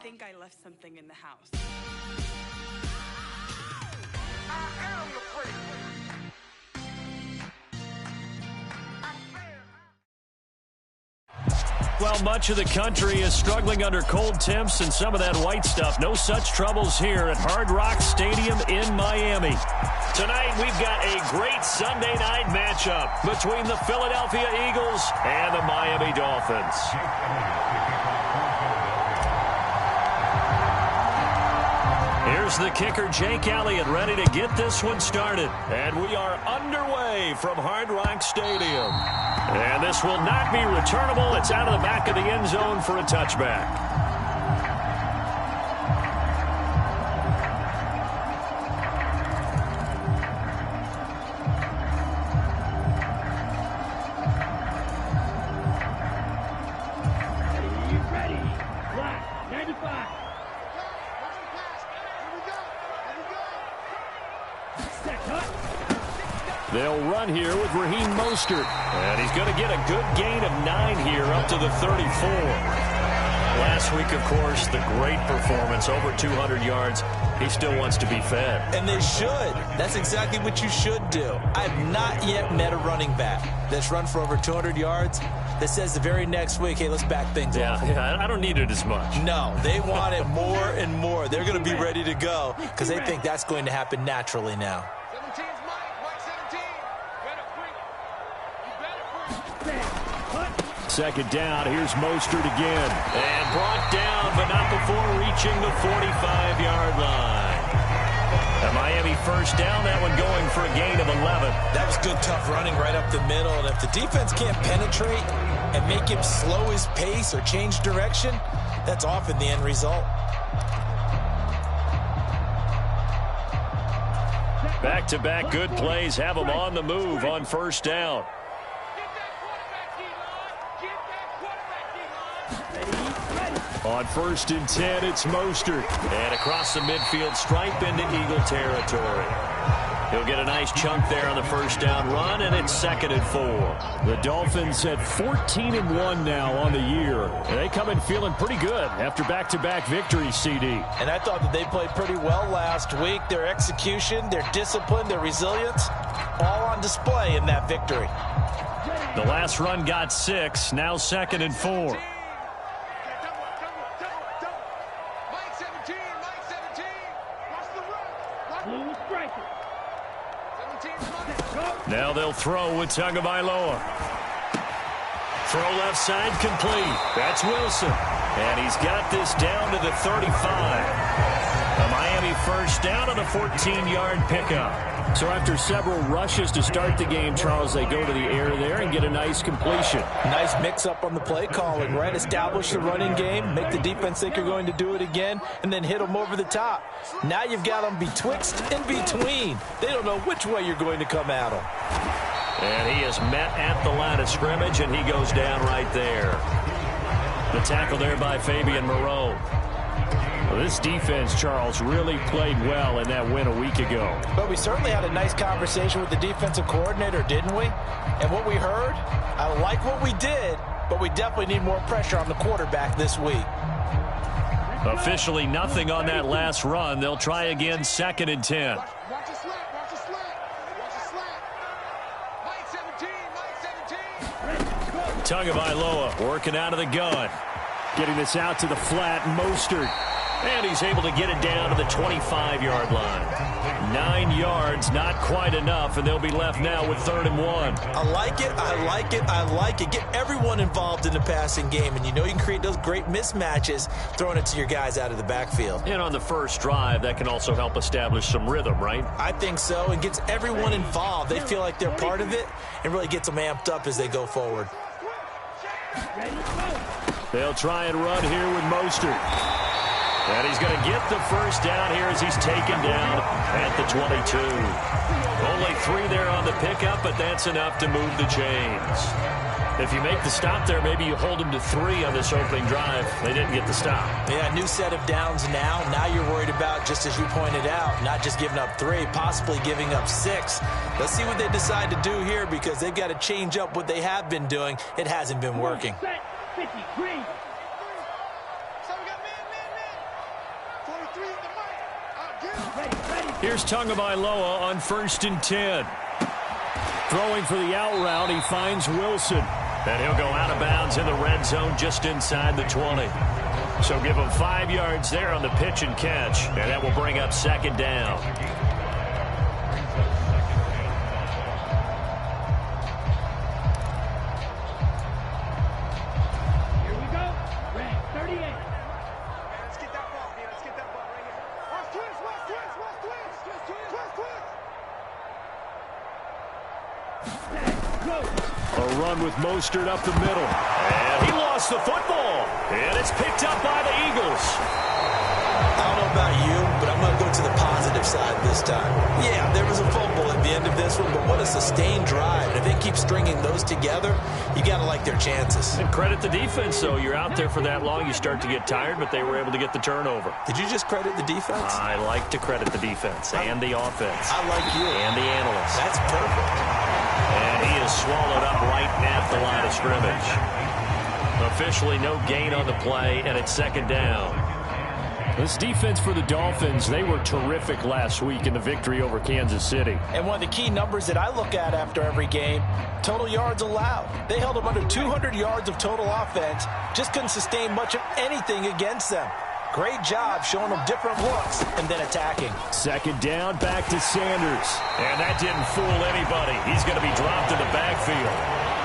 think I left something in the house. I am the freak. Well, much of the country is struggling under cold temps and some of that white stuff. No such troubles here at Hard Rock Stadium in Miami. Tonight, we've got a great Sunday night matchup between the Philadelphia Eagles and the Miami Dolphins. Here's the kicker, Jake Elliott, ready to get this one started. And we are underway from Hard Rock Stadium. And this will not be returnable. It's out of the back of the end zone for a touchback. They'll run here with Raheem Mostert. And he's going to get a good gain of 9 here up to the 34. Last week, of course, the great performance, over 200 yards. He still wants to be fed. And they should. That's exactly what you should do. I have not yet met a running back that's run for over 200 yards that says the very next week, hey, let's back things up. Yeah, I don't need it as much. No, they want it more and more. They're going to be ready to go because they think that's going to happen naturally now. Second down, here's Mostert again. And brought down, but not before reaching the 45-yard line. A Miami first down, that one going for a gain of 11. That was good, tough running right up the middle. And if the defense can't penetrate and make him slow his pace or change direction, that's often the end result. Back-to-back good plays have them on the move on first down. On 1st and 10, it's Mostert. And across the midfield stripe into Eagle territory. He'll get a nice chunk there on the first down run, and it's 2nd and 4. The Dolphins at 14-1 now on the year. And they come in feeling pretty good after back-to-back victories, CD. And I thought that they played pretty well last week. Their execution, their discipline, their resilience, all on display in that victory. The last run got 6, now 2nd and 4. Now they'll throw with Tagovailoa. Throw left side complete. That's Wilson. And he's got this down to the 35. A Miami first down on a 14-yard pickup. So after several rushes to start the game, Charles, they go to the air there and get a nice completion. Nice mix-up on the play calling, right? Establish the running game, make the defense think you're going to do it again, and then hit them over the top. Now you've got them betwixt and between. They don't know which way you're going to come at them. And he is met at the line of scrimmage, and he goes down right there. The tackle there by Fabian Moreau. Well, this defense, Charles, really played well in that win a week ago. But we certainly had a nice conversation with the defensive coordinator, didn't we? And what we heard, I like what we did, but we definitely need more pressure on the quarterback this week. Officially nothing on that last run. They'll try again, 2nd and 10. Watch the slant, watch the slant, watch the slant. Mike 17, Mike 17. Tagovailoa working out of the gun. Getting this out to the flat, Mostert. And he's able to get it down to the 25-yard line. 9 yards, not quite enough, and they'll be left now with 3rd and 1. I like it, I like it, I like it. Get everyone involved in the passing game, and you know you can create those great mismatches throwing it to your guys out of the backfield. And on the first drive, that can also help establish some rhythm, right? I think so, and gets everyone involved. They feel like they're part of it and really gets them amped up as they go forward. They'll try and run here with Mostert. And he's going to get the first down here as he's taken down at the 22. Only 3 there on the pickup, but that's enough to move the chains. If you make the stop there, maybe you hold them to 3 on this opening drive. They didn't get the stop. Yeah, new set of downs now. Now you're worried about, just as you pointed out, not just giving up 3, possibly giving up 6. Let's see what they decide to do here because they've got to change up what they have been doing. It hasn't been working. Here's Tagovailoa on 1st and 10. Throwing for the out route, he finds Wilson. And he'll go out of bounds in the red zone just inside the 20. So give him 5 yards there on the pitch and catch. And that will bring up 2nd down. A run with Mostert up the middle. And he lost the football. And it's picked up by the Eagles. I don't know about you, but I'm going to go to the positive side this time. Yeah, there was a fumble at the end of this one, but what a sustained drive. And if they keep stringing those together, you got to like their chances. And credit the defense, though. You're out there for that long, you start to get tired, but they were able to get the turnover. Did you just credit the defense? I like to credit the defense and the offense. I like you. And the analysts. That's perfect. And he is swallowed up right at the line of scrimmage. Officially no gain on the play, and it's 2nd down. This defense for the Dolphins, they were terrific last week in the victory over Kansas City. And one of the key numbers that I look at after every game, total yards allowed. They held them under 200 yards of total offense, just couldn't sustain much of anything against them. Great job showing them different looks and then attacking. 2nd down, back to Sanders. And that didn't fool anybody. He's going to be dropped in the backfield.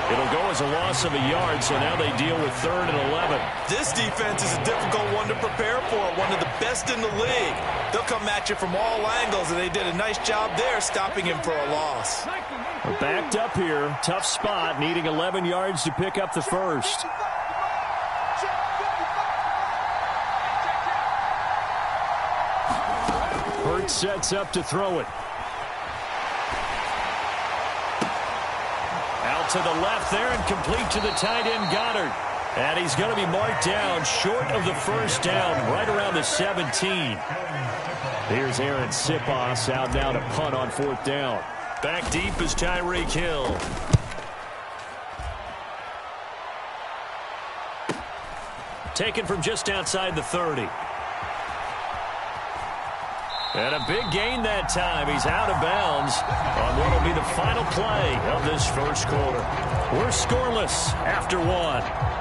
It'll go as a loss of a yard, so now they deal with 3rd and 11. This defense is a difficult one to prepare for, one of the best in the league. They'll come at you from all angles, and they did a nice job there stopping him for a loss. We're backed up here. Tough spot, needing 11 yards to pick up the first. Hurts sets up to throw it. Out to the left there and complete to the tight end Goddard. And he's going to be marked down short of the 1st down, right around the 17. Here's Aaron Sipos out now to punt on 4th down. Back deep is Tyreek Hill. Taken from just outside the 30. And a big gain that time. He's out of bounds on what will be the final play of this first quarter. We're scoreless after 1.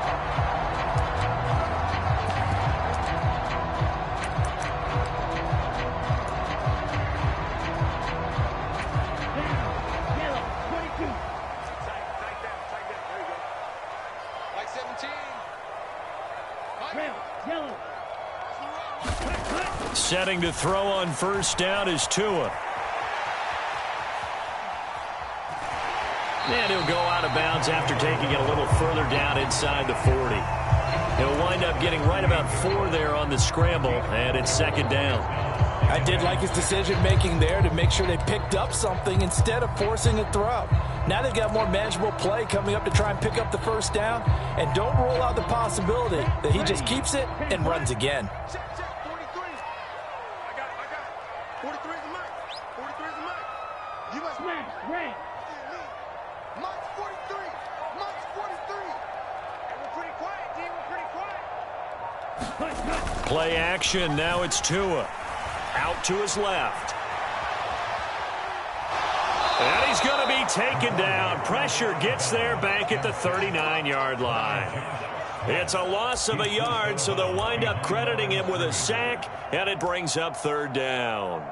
Setting to throw on 1st down is Tua. And he'll go out of bounds after taking it a little further down inside the 40. He'll wind up getting right about 4 there on the scramble, and it's 2nd down. I did like his decision-making there to make sure they picked up something instead of forcing a throw. Now they've got more manageable play coming up to try and pick up the 1st down, and don't rule out the possibility that he just keeps it and runs again. Play action. Now it's Tua. Out to his left. And he's going to be taken down. Pressure gets there back at the 39-yard line. It's a loss of a yard, so they'll wind up crediting him with a sack, and it brings up 3rd down.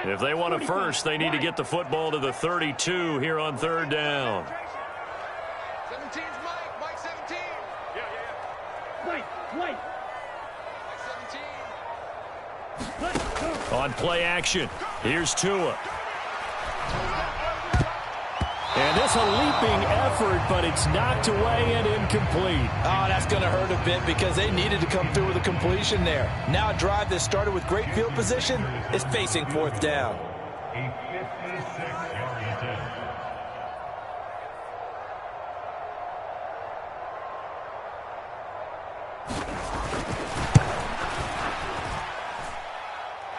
If they want a first, they need to get the football to the 32 here on 3rd down. 17's Mike. Mike 17. Yeah. Mike. Mike 17. On play action, here's Tua. And this a leaping effort, but it's knocked away and incomplete. Oh, that's going to hurt a bit because they needed to come through with a completion there. Now a drive that started with great field position is facing 4th down.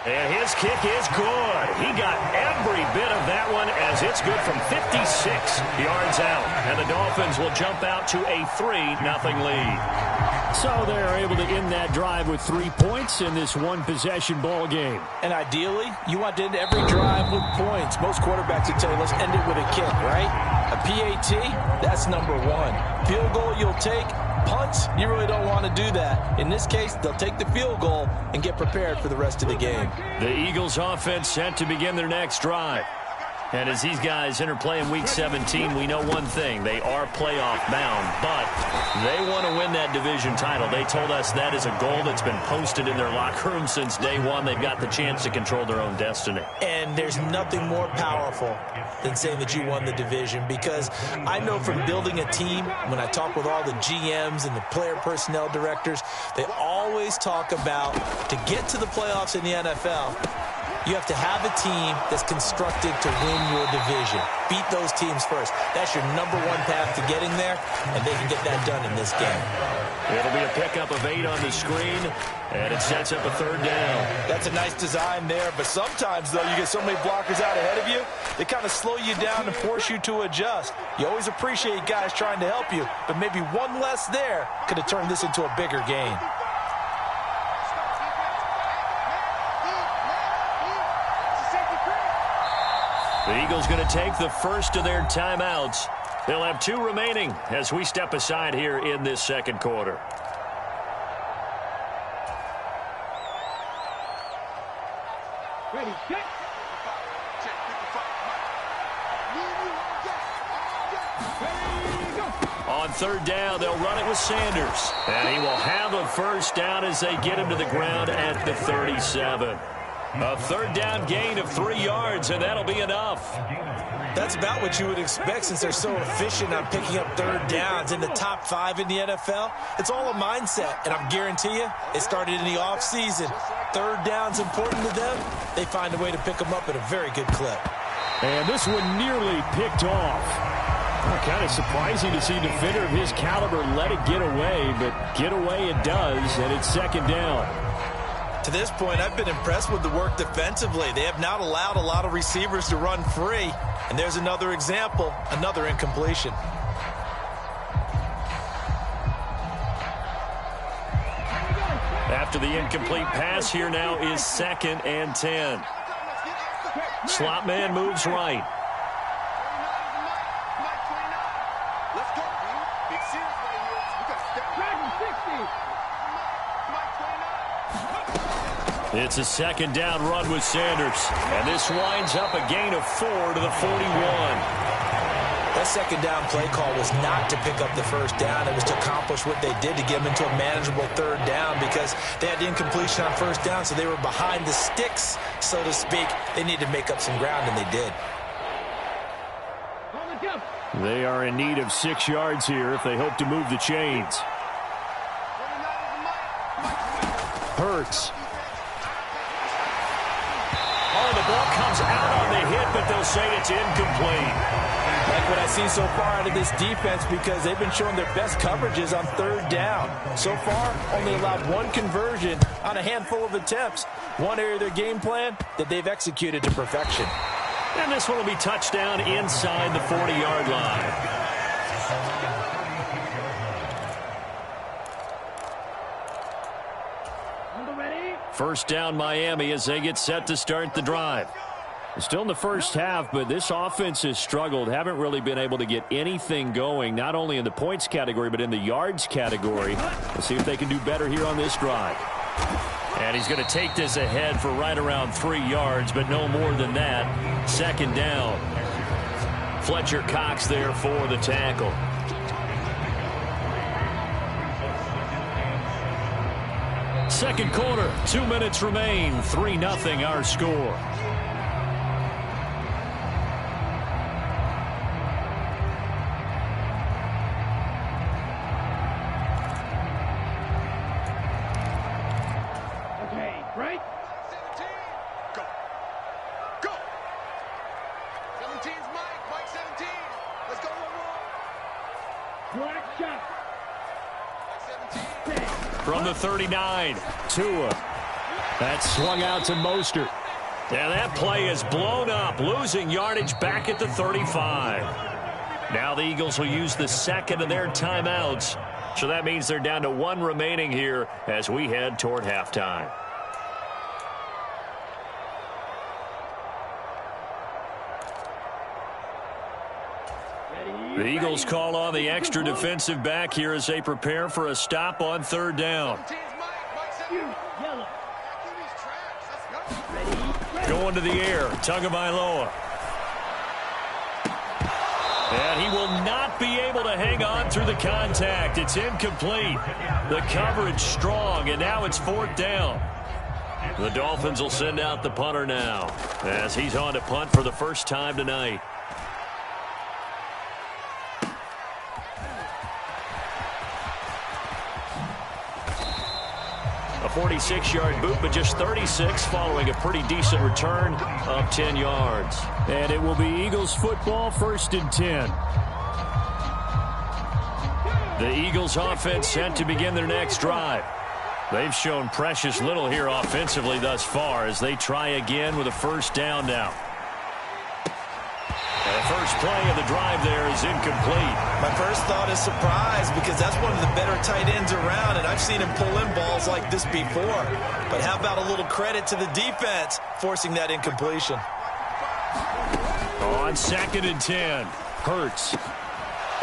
And His kick is good. He got every bit of that one as it's good from 56 yards out. And the Dolphins will jump out to a 3-0 lead. So they're able to end that drive with 3 points in this one-possession ball game. And ideally, you want to end every drive with points. Most quarterbacks would tell you, let's end it with a kick, right? A PAT, that's number one. Field goal you'll take. Punts, you really don't want to do that. In this case, they'll take the field goal and get prepared for the rest of the game. The Eagles offense set to begin their next drive. And as these guys interplay in Week 17, we know one thing. They are playoff bound, but they want to win that division title. They told us that is a goal that's been posted in their locker room since day one. They've got the chance to control their own destiny. And there's nothing more powerful than saying that you won the division, because I know from building a team, when I talk with all the GMs and the player personnel directors, they always talk about to get to the playoffs in the NFL, you have to have a team that's constructed to win your division. Beat those teams first. That's your number one path to getting there, and they can get that done in this game. It'll be a pickup of 8 on the screen, and it sets up a 3rd down. That's a nice design there, but sometimes, though, you get so many blockers out ahead of you, they kind of slow you down and force you to adjust. You always appreciate guys trying to help you, but maybe one less there could have turned this into a bigger game. The Eagles going to take the first of their timeouts. They'll have 2 remaining as we step aside here in this second quarter. Ready, set. On 3rd down, they'll run it with Sanders. And he will have a first down as they get him to the ground at the 37. A 3rd down gain of 3 yards, and that'll be enough. That's about what you would expect since they're so efficient on picking up 3rd downs in the top 5 in the NFL. It's all a mindset, and I guarantee you, it started in the offseason. 3rd down's important to them. They find a way to pick them up at a very good clip. And this one nearly picked off. Kind of surprising to see a defender of his caliber let it get away, but get away it does, and it's 2nd down. To this point, I've been impressed with the work defensively. They have not allowed a lot of receivers to run free. And there's another example, another incompletion. After the incomplete pass, here now is 2nd and 10. Slot man moves right. It's a 2nd down run with Sanders. And this winds up a gain of 4 to the 41. That 2nd down play call was not to pick up the 1st down. It was to accomplish what they did to get them into a manageable 3rd down, because they had incompletion on 1st down, so they were behind the sticks, so to speak. They needed to make up some ground, and they did. They are in need of 6 yards here if they hope to move the chains. Hurts. Oh, the ball comes out on the hit, but they'll say it's incomplete. Like what I've seen so far out of this defense, because they've been showing their best coverages on 3rd down. So far, only allowed 1 conversion on a handful of attempts. One area of their game plan that they've executed to perfection. And this one will be touchdown inside the 40-yard line. First down Miami as they get set to start the drive. Still in the first half, but this offense has struggled. Haven't really been able to get anything going, not only in the points category, but in the yards category. Let's see if they can do better here on this drive. And he's going to take this ahead for right around 3 yards, but no more than that. 2nd down. Fletcher Cox there for the tackle. Second quarter, 2 minutes remain. 3-0 our score. Okay, right? 17. Go. Go. 17's Mike. Mike 17. Let's go one more. Black shot. From the 39, Tua. That swung out to Mostert. And that play is blown up, losing yardage back at the 35. Now the Eagles will use the second of their timeouts. So that means they're down to one remaining here as we head toward halftime. The Eagles call on the extra defensive back here as they prepare for a stop on third down. Going to the air, Tagovailoa. And he will not be able to hang on through the contact. It's incomplete. The coverage strong, and now it's fourth down. The Dolphins will send out the punter now as he's on to punt for the first time tonight. A 46-yard boot, but just 36 following a pretty decent return of 10 yards. And it will be Eagles football, 1st and 10. The Eagles offense set to begin their next drive. They've shown precious little here offensively thus far as they try again with a first down now. And the first play of the drive there is incomplete. My first thought is surprise because that's one of the better tight ends around, and I've seen him pull in balls like this before. But how about a little credit to the defense forcing that incompletion? On 2nd and 10, Hurts.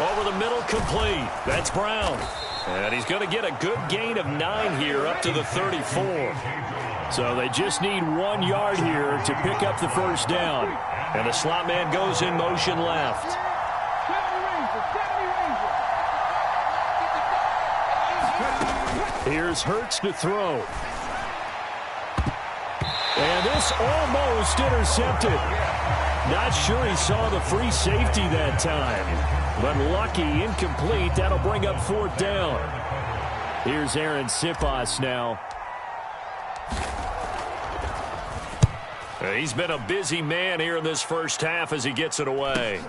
Over the middle, complete. That's Brown. And he's going to get a good gain of 9 here up to the 34. So they just need 1 yard here to pick up the first down. And the slot man goes in motion left. Here's Hurts to throw. And this almost intercepted. Not sure he saw the free safety that time. But lucky, incomplete. That'll bring up fourth down. Here's Aaron Sipas now. He's been a busy man here in this first half as he gets it away.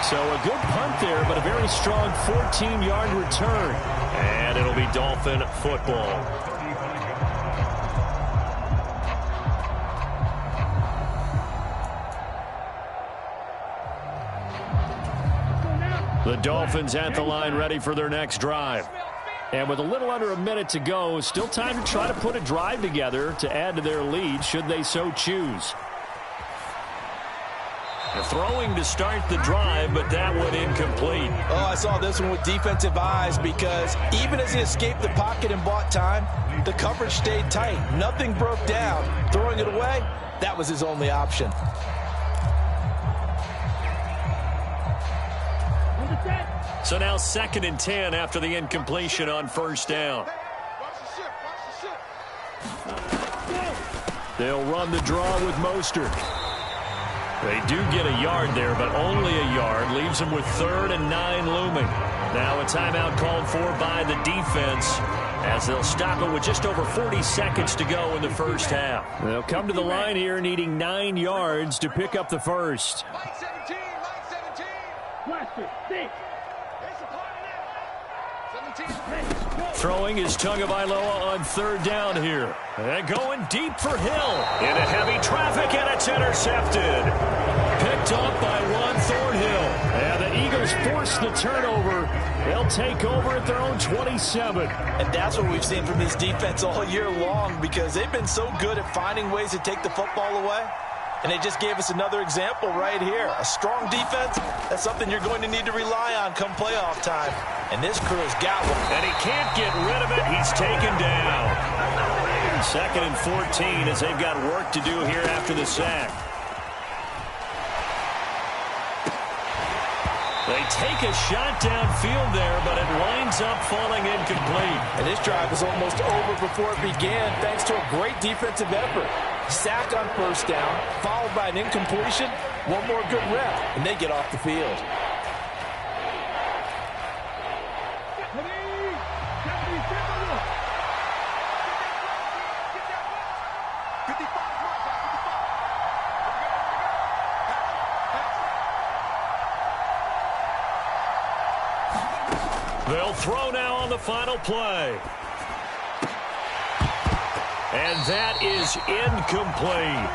So a good punt there, but a very strong 14-yard return. And it'll be Dolphin football. The Dolphins at the line ready for their next drive. And with a little under a minute to go, still time to try to put a drive together to add to their lead should they so choose. Throwing to start the drive, but that one incomplete. Oh, I saw this one with defensive eyes because even as he escaped the pocket and bought time, the coverage stayed tight. Nothing broke down. Throwing it away, that was his only option. So now 2nd and 10 after the incompletion on first down. They'll run the draw with Mostert. They do get a yard there, but only a yard. Leaves them with 3rd and 9 looming. Now a timeout called for by the defense as they'll stop it with just over 40 seconds to go in the first half. They'll come to the line here needing 9 yards to pick up the first. Mike 17, Mike 17. Watch it, 6. Throwing is Tagovailoa on 3rd down here. And going deep for Hill. Into heavy traffic, and it's intercepted. Picked up by Juan Thornhill. And the Eagles force the turnover. They'll take over at their own 27. And that's what we've seen from this defense all year long because they've been so good at finding ways to take the football away. And they just gave us another example right here. A strong defense, that's something you're going to need to rely on come playoff time. And this crew has got one. And he can't get rid of it. He's taken down. 2nd and 14 as they've got work to do here after the sack. They take a shot downfield there, but it winds up falling incomplete. And this drive was almost over before it began thanks to a great defensive effort. Sack on first down, followed by an incompletion, one more good rep, and they get off the field. They'll throw now on the final play. And that is incomplete.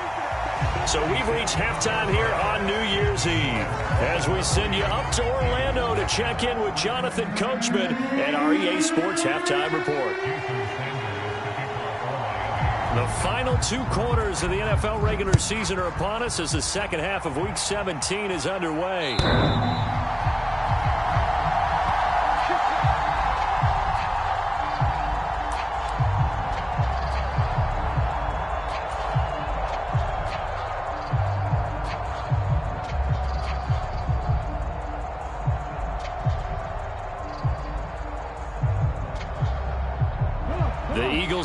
So we've reached halftime here on New Year's Eve as we send you up to Orlando to check in with Jonathan Coachman and our EA Sports Halftime Report. The final 2 quarters of the NFL regular season are upon us as the second half of Week 17 is underway.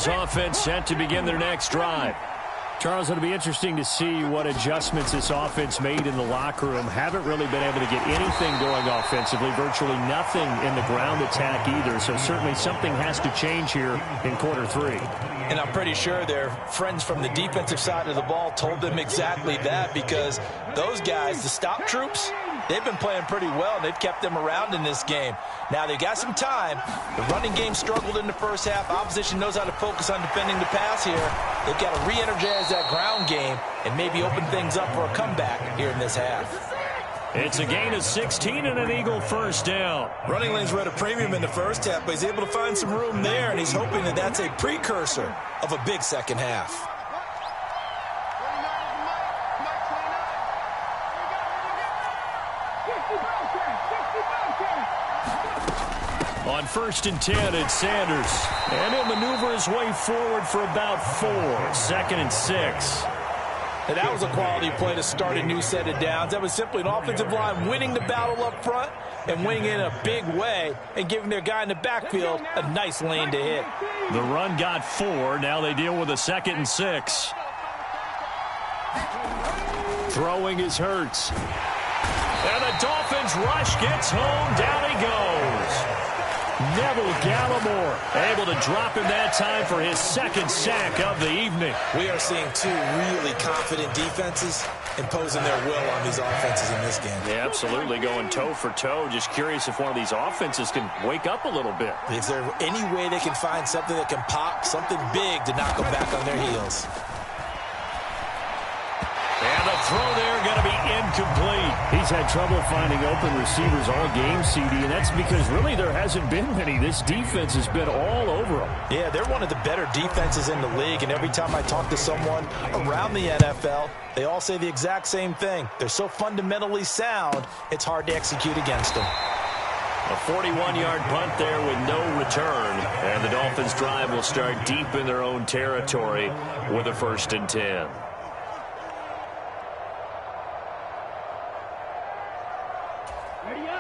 Offense set to begin their next drive. Charles, it'll be interesting to see what adjustments this offense made in the locker room. Haven't really been able to get anything going offensively, virtually nothing in the ground attack either. So certainly something has to change here in quarter 3. And I'm pretty sure their friends from the defensive side of the ball told them exactly that, because those guys, the stop troops, they've been playing pretty well. They've kept them around in this game. Now, they got some time. The running game struggled in the first half. Opposition knows how to focus on defending the pass here. They've got to re-energize that ground game and maybe open things up for a comeback here in this half. It's a gain of 16 and an Eagle first down. Running lanes were at a premium in the first half, but he's able to find some room there, and he's hoping that that's a precursor of a big second half. On 1st and 10, it's Sanders. And he'll maneuver his way forward for about 4. 2nd and 6. And that was a quality play to start a new set of downs. That was simply an offensive line winning the battle up front and winning in a big way and giving their guy in the backfield a nice lane to hit. The run got 4. Now they deal with a 2nd and 6. Throwing is Hurts. And the Dolphins rush gets home. Down he goes. Neville Gallimore able to drop him that time for his 2nd sack of the evening. We are seeing 2 really confident defenses imposing their will on these offenses in this game. Yeah, absolutely, going toe for toe. Just curious if one of these offenses can wake up a little bit. Is there any way they can find something that can pop, something big to knock them back on their heels? And the throw there going to be incomplete. He's had trouble finding open receivers all game, CD, and that's because really there hasn't been many. This defense has been all over them. Yeah, they're one of the better defenses in the league, and every time I talk to someone around the NFL, they all say the exact same thing. They're so fundamentally sound, it's hard to execute against them. A 41-yard punt there with no return, and the Dolphins' drive will start deep in their own territory with a 1st and 10.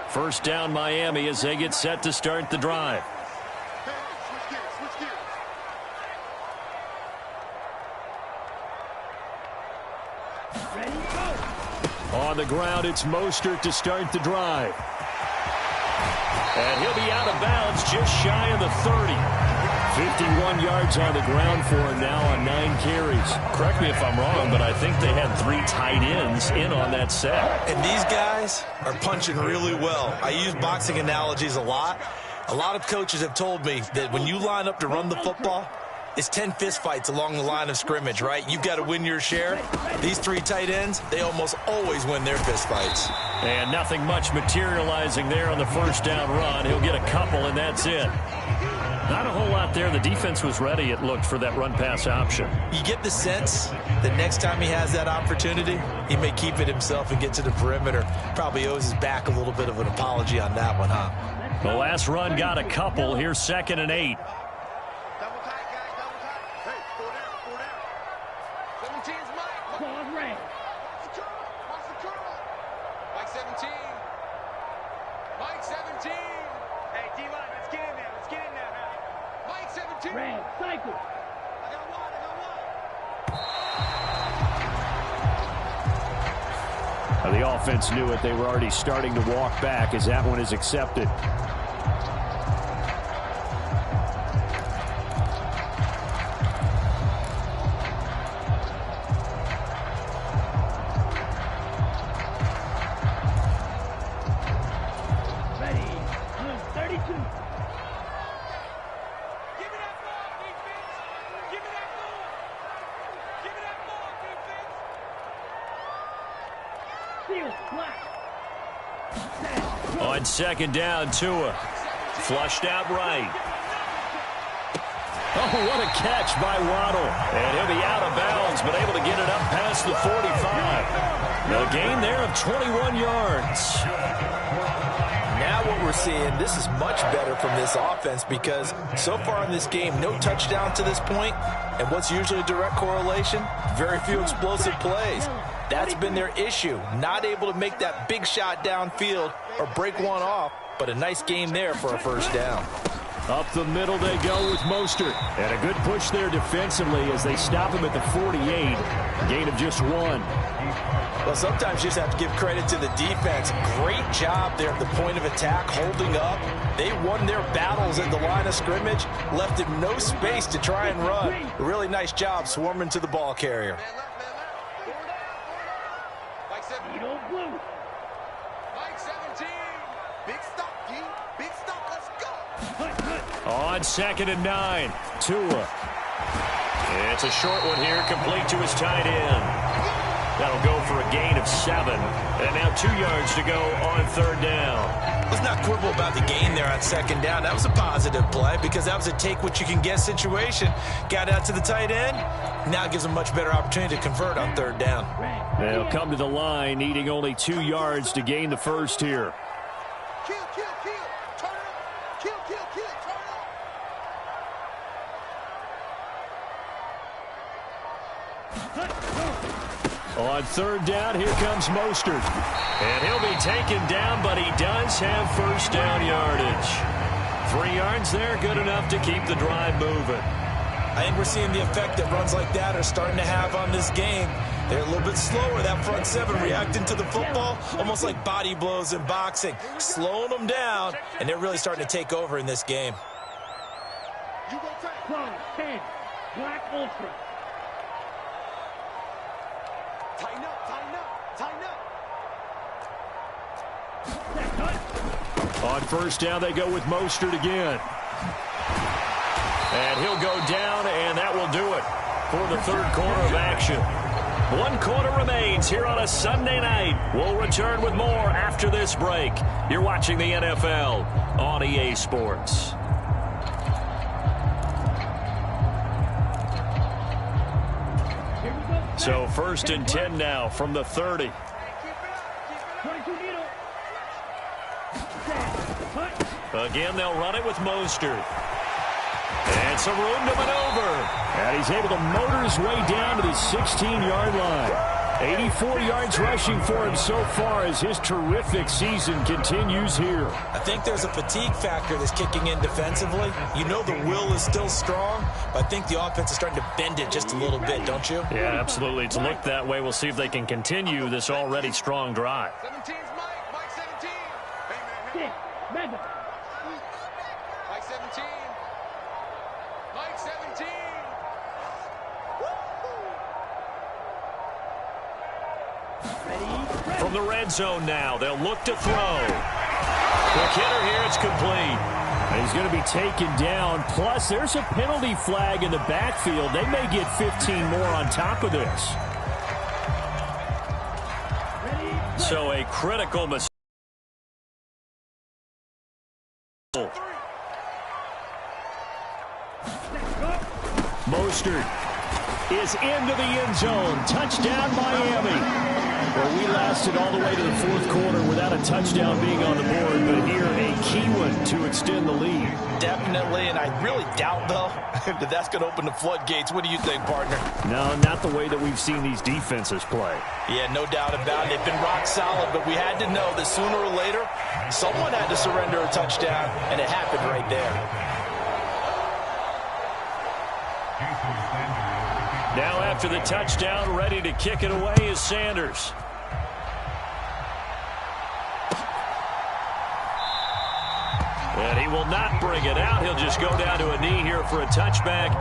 First down Miami as they get set to start the drive. On the ground, it's Mostert to start the drive. And he'll be out of bounds just shy of the 30. 51 yards on the ground for him now on 9 carries. Correct me if I'm wrong, but I think they had 3 tight ends in on that set. And these guys are punching really well. I use boxing analogies a lot. A lot of coaches have told me that when you line up to run the football, it's 10 fistfights along the line of scrimmage, right? You've got to win your share. These 3 tight ends, they almost always win their fistfights. And nothing much materializing there on the first down run. He'll get a couple, and that's it. Not a whole lot there. The defense was ready, it looked, for that run-pass option. You get the sense that next time he has that opportunity, he may keep it himself and get to the perimeter. Probably owes his back a little bit of an apology on that one, huh? The last run got a couple. Here's 2nd and 8. Double tight, guys, double tight. Hey, 4 down, 4 down. 17's Mike. Come on, Ray. Watch the curl. Mike 17. Mike 17. Hey, D-line, let's get in there. Let's get in there now. Mike 17. Ray, cycle. I got one, Now, the offense knew it. They were already starting to walk back as that one is accepted. On second down, Tua. Flushed out right. Oh, what a catch by Waddle. And he'll be out of bounds, but able to get it up past the 45. A gain there of 21 yards. Now what we're seeing, this is much better from this offense because so far in this game, no touchdown to this point, and what's usually a direct correlation? Very few explosive plays. That's been their issue, not able to make that big shot downfield or break one off, but a nice game there for a first down. Up the middle they go with Mostert. And a good push there defensively as they stop him at the 48. Gain of just 1. Well, sometimes you just have to give credit to the defense. Great job there at the point of attack, holding up. They won their battles at the line of scrimmage, left him no space to try and run. A really nice job swarming to the ball carrier. Mike 17. Big stop, D. Big stop. Let's go. On second and 9, Tua. It's a short one here, complete to his tight end. That'll go for a gain of 7. And now 2 yards to go on third down. Let's not quibble about the gain there on second down. That was a positive play because that was a take-what-you-can-get situation. Got out to the tight end. Now gives them a much better opportunity to convert on third down. They'll come to the line, needing only 2 yards to gain the first here. Kill, kill, kill. Turn it up. Kill, kill, kill. Turn it up. On third down, here comes Mostert. And he'll be taken down, but he does have first down yardage. 3 yards there, good enough to keep the drive moving. I think we're seeing the effect that runs like that are starting to have on this game. They're a little bit slower, that front seven, reacting to the football, almost like body blows in boxing, slowing them down, and they're really starting to take over in this game. You go take. 10, Black Ultra. Tighten up, tighten up, tighten up. On first down, they go with Mostert again. And he'll go down, and that will do it for the third quarter of action. 1 quarter remains here on a Sunday night. We'll return with more after this break. You're watching the NFL on EA Sports. So first and 10 now from the 30. Again, they'll run it with Mostert. And some room to maneuver. And he's able to motor his way down to the 16-yard line. 84 yards rushing for him so far as his terrific season continues here. I think there's a fatigue factor that's kicking in defensively. You know the will is still strong, but I think the offense is starting to bend it just a little bit, don't you? Yeah, absolutely. It's looked that way. We'll see if they can continue this already strong drive. 17's Mike. Mike 17. Hey, man. Mike 17. Mike 17. From the red zone now, they'll look to throw. Quick hitter here, it's complete. And he's going to be taken down. Plus, there's a penalty flag in the backfield. They may get 15 more on top of this. So a critical mistake. Mostert is into the end zone. Touchdown, Miami. Well, we lasted all the way to the fourth quarter without a touchdown being on the board, but here a key one to extend the lead. Definitely, and I really doubt, though, that that's going to open the floodgates. What do you think, partner? No, not the way that we've seen these defenses play. Yeah, no doubt about it. They've been rock solid, but we had to know that sooner or later, someone had to surrender a touchdown, and it happened right there. Now after the touchdown, ready to kick it away is Sanders. And he will not bring it out. He'll just go down to a knee here for a touchback.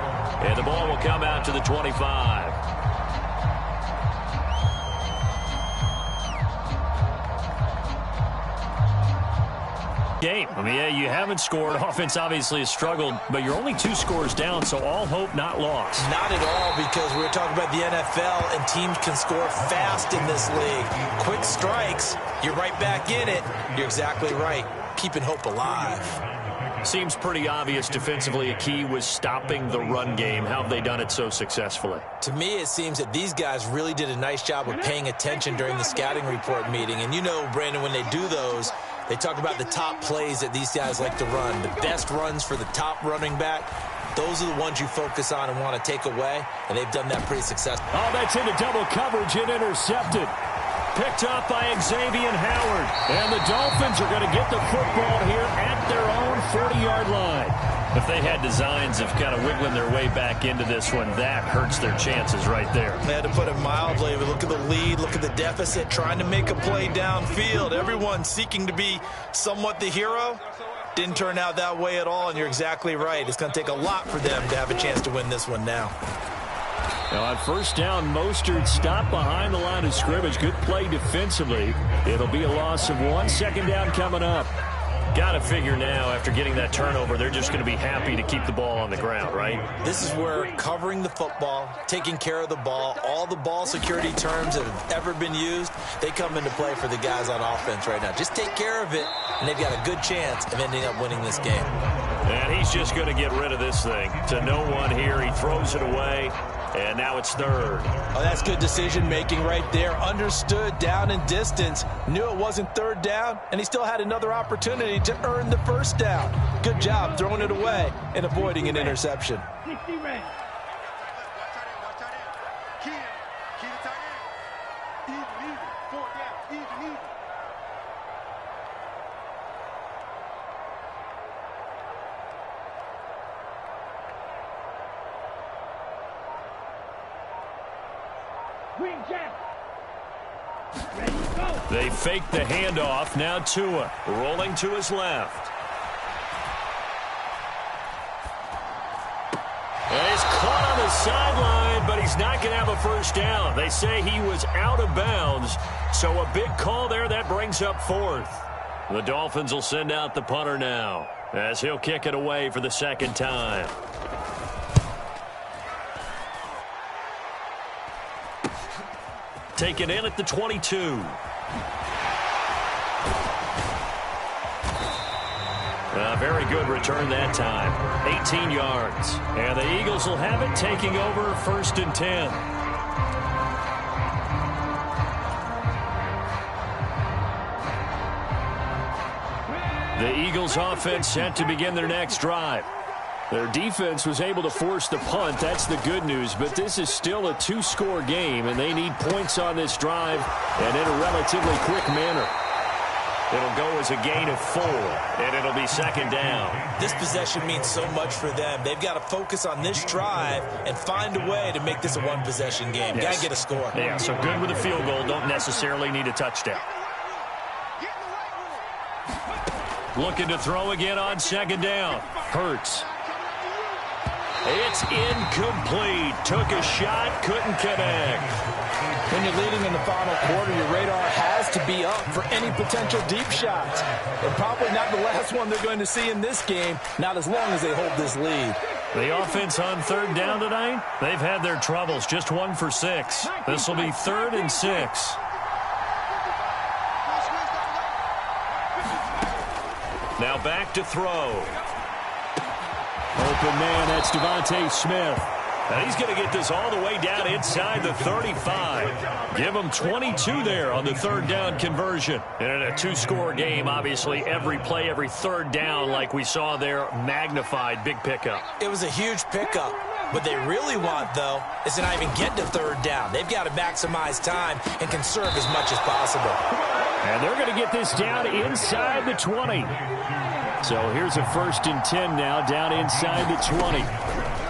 And the ball will come out to the 25. game. I mean, yeah, you haven't scored. Offense obviously has struggled, but you're only 2 scores down, so all hope not lost. Not at all, because we were talking about the NFL, and teams can score fast in this league. Quick strikes, you're right back in it. You're exactly right. Keeping hope alive. Seems pretty obvious defensively a key was stopping the run game. How have they done it so successfully? To me, it seems that these guys really did a nice job of paying attention during the scouting report meeting. And you know, Brandon, when they do those, they talk about the top plays that these guys like to run. The best runs for the top running back, those are the ones you focus on and want to take away. And they've done that pretty successfully. Oh, that's into double coverage and intercepted. Picked up by Xavier Howard. And the Dolphins are going to get the football here at their own 40-yard line. If they had designs of kind of wiggling their way back into this one, that hurts their chances right there. They had to put it mildly. But look at the lead, look at the deficit, trying to make a play downfield. Everyone seeking to be somewhat the hero. Didn't turn out that way at all, and you're exactly right. It's going to take a lot for them to have a chance to win this one now. Now on first down, Mostert stopped behind the line of scrimmage. Good play defensively. It'll be a loss of 1. Second down coming up. Got to figure now, after getting that turnover, they're just going to be happy to keep the ball on the ground, right? This is where covering the football, taking care of the ball, all the ball security terms that have ever been used, they come into play for the guys on offense right now. Just take care of it, and they've got a good chance of ending up winning this game. And he's just going to get rid of this thing. To no one here, he throws it away. And now it's third. Oh, that's good decision-making right there. Understood down and distance. Knew it wasn't third down, and he still had another opportunity to earn the first down. Good job throwing it away and avoiding an interception. 60 red. Green Jack. Ready, go. They fake the handoff. Now Tua rolling to his left. And he's caught on the sideline, but he's not going to have a first down. They say he was out of bounds, so a big call there. That brings up fourth. The Dolphins will send out the punter now as he'll kick it away for the second time. Taken in at the 22. A very good return that time. 18 yards. And the Eagles will have it, taking over first and 10. The Eagles offense set to begin their next drive. Their defense was able to force the punt. That's the good news. But this is still a 2-score game, and they need points on this drive and in a relatively quick manner. It'll go as a gain of 4, and it'll be second down. This possession means so much for them. They've got to focus on this drive and find a way to make this a one-possession game. Yes. Got to get a score. Yeah, so good with a field goal. Don't necessarily need a touchdown. Looking to throw again on second down. Hurts. It's incomplete. Took a shot, couldn't connect. When you're leading in the final quarter, your radar has to be up for any potential deep shots. And probably not the last one they're going to see in this game, not as long as they hold this lead. The offense on third down tonight, they've had their troubles. Just 1 for 6. This will be 3rd and 6. Now back to throw. Open man, that's Devontae Smith. And he's going to get this all the way down inside the 35. Give him 22 there on the third down conversion. And in a 2-score game, obviously, every play, every third down, like we saw there, magnified. Big pickup. It was a huge pickup. What they really want, though, is to not even get to third down. They've got to maximize time and conserve as much as possible. And they're going to get this down inside the 20. So here's a 1st and 10 now, down inside the 20.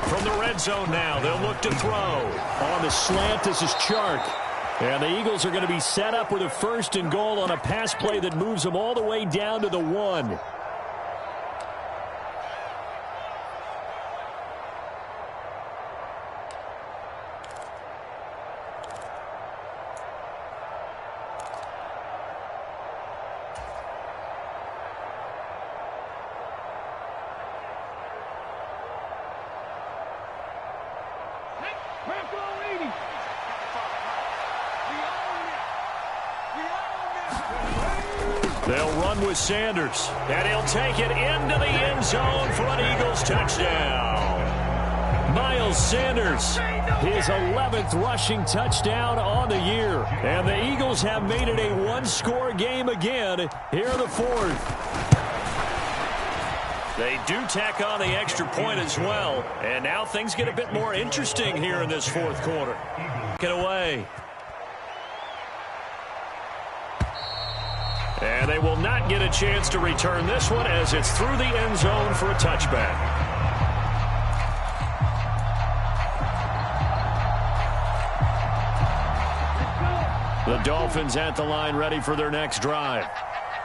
From the red zone now, they'll look to throw. On the slant, this is Chark. And the Eagles are going to be set up with a 1st and goal on a pass play that moves them all the way down to the 1. They'll run with Sanders, and he'll take it into the end zone for an Eagles touchdown. Miles Sanders, his 11th rushing touchdown on the year. And the Eagles have made it a one-score game again here in the fourth. They do tack on the extra point as well. And now things get a bit more interesting here in this fourth quarter. Get away. And they will not get a chance to return this one as it's through the end zone for a touchback. The Dolphins at the line ready for their next drive.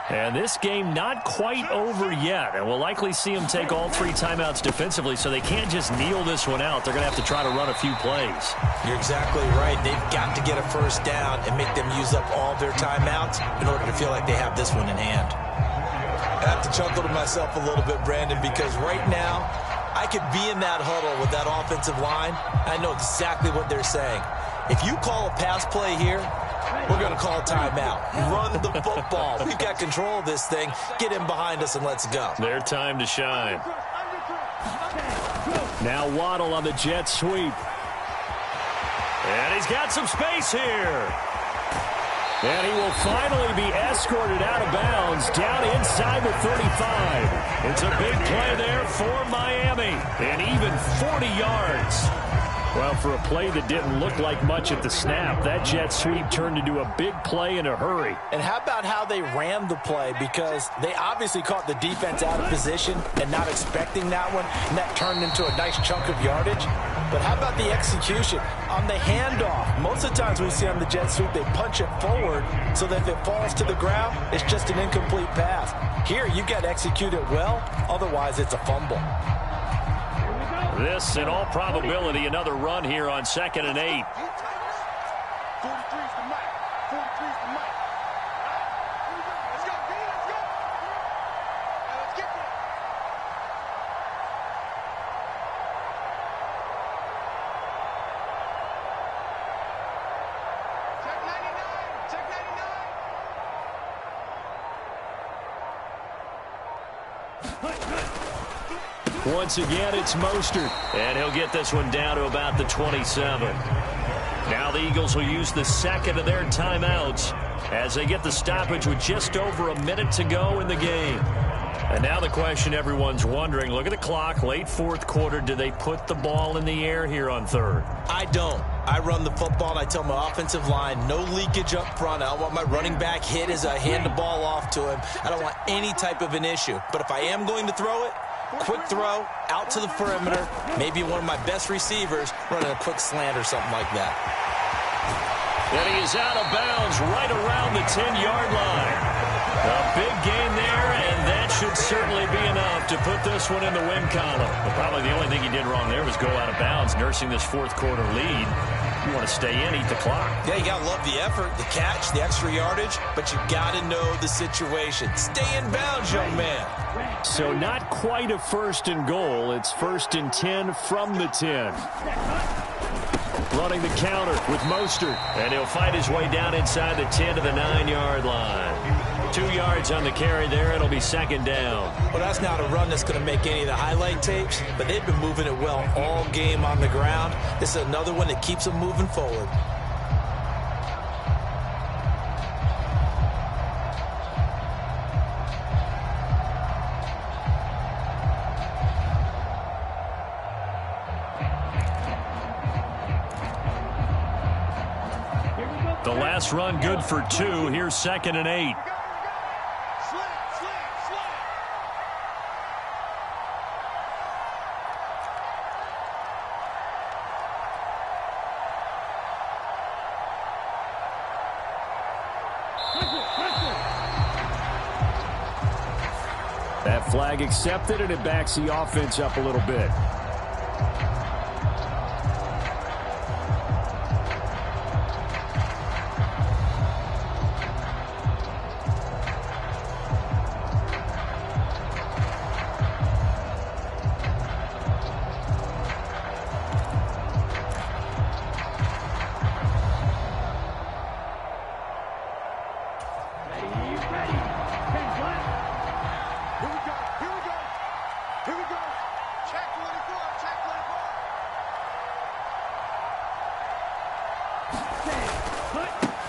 And this game not quite over yet. And we'll likely see them take all 3 timeouts defensively, so they can't just kneel this one out. They're going to have to try to run a few plays. You're exactly right. They've got to get a first down and make them use up all their timeouts in order to feel like they have this one in hand. I have to chuckle to myself a little bit, Brandon, because right now I could be in that huddle with that offensive line. I know exactly what they're saying. If you call a pass play here, we're going to call a timeout. Run the football. We've got control of this thing. Get him behind us and let's go. Their time to shine. Now Waddle on the jet sweep. And he's got some space here. And he will finally be escorted out of bounds down inside the 35. It's a big play there for Miami. And even 40 yards. Well, for a play that didn't look like much at the snap, that jet sweep turned into a big play in a hurry. And how about how they ran the play? Because they obviously caught the defense out of position and not expecting that one, and that turned into a nice chunk of yardage. But how about the execution on the handoff? Most of the times we see on the jet sweep, they punch it forward so that if it falls to the ground, it's just an incomplete pass. Here, you got to execute it well, otherwise it's a fumble. This, in all probability, another run here on 2nd and 8. 43's the mic. 43's the mic. Let's go, B. Let's go. Let's get it. Check 99. Check 99. Once again, it's Mostert. And he'll get this one down to about the 27. Now the Eagles will use the second of their timeouts as they get the stoppage with just over a minute to go in the game. And now the question everyone's wondering, look at the clock, late fourth quarter, do they put the ball in the air here on third? I don't. I run the football, and I tell my offensive line, no leakage up front. I don't want my running back hit as I hand the ball off to him. I don't want any type of an issue. But if I am going to throw it, quick throw, out to the perimeter, maybe one of my best receivers running a quick slant or something like that. And he is out of bounds right around the 10-yard line. A big gain there, and that should certainly be enough to put this one in the win column. But probably the only thing he did wrong there was go out of bounds, nursing this fourth quarter lead. You want to stay in, eat the clock. Yeah, you got to love the effort, the catch, the extra yardage, but you got to know the situation. Stay in bounds, young man. So not quite a 1st and goal. It's 1st and 10 from the 10. Running the counter with Mostert. And he'll fight his way down inside the 10 to the 9-yard line. 2 yards on the carry there. It'll be 2nd down. Well, that's not a run that's going to make any of the highlight tapes, but they've been moving it well all game on the ground. This is another one that keeps them moving forward. The last run good for 2. Here's 2nd and 8. That flag accepted, and it backs the offense up a little bit.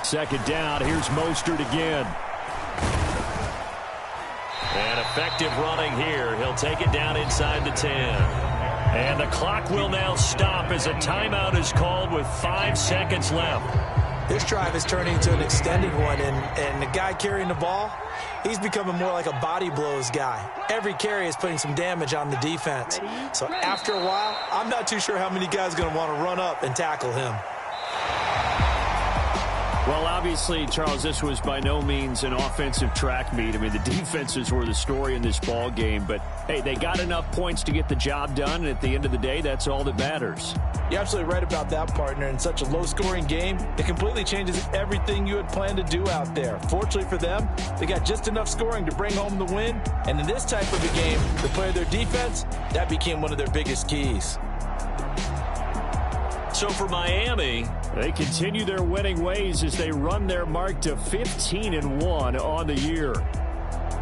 Second down, here's Mostert again. And effective running here. He'll take it down inside the 10. And the clock will now stop as a timeout is called with 5 seconds left. This drive is turning to an extended one, and the guy carrying the ball, he's becoming more like a body blows guy. Every carry is putting some damage on the defense. So after a while, I'm not too sure how many guys are going to want to run up and tackle him. Well, obviously, Charles, this was by no means an offensive track meet. I mean, the defenses were the story in this ball game. But, hey, they got enough points to get the job done. And at the end of the day, that's all that matters. You're absolutely right about that, partner. In such a low-scoring game, it completely changes everything you had planned to do out there. Fortunately for them, they got just enough scoring to bring home the win. And in this type of a game, to play their defense, that became one of their biggest keys. So for Miami, they continue their winning ways as they run their mark to 15-1 on the year.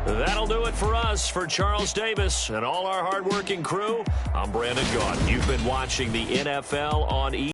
That'll do it for us. For Charles Davis and all our hardworking crew, I'm Brandon Gaudin. You've been watching the NFL on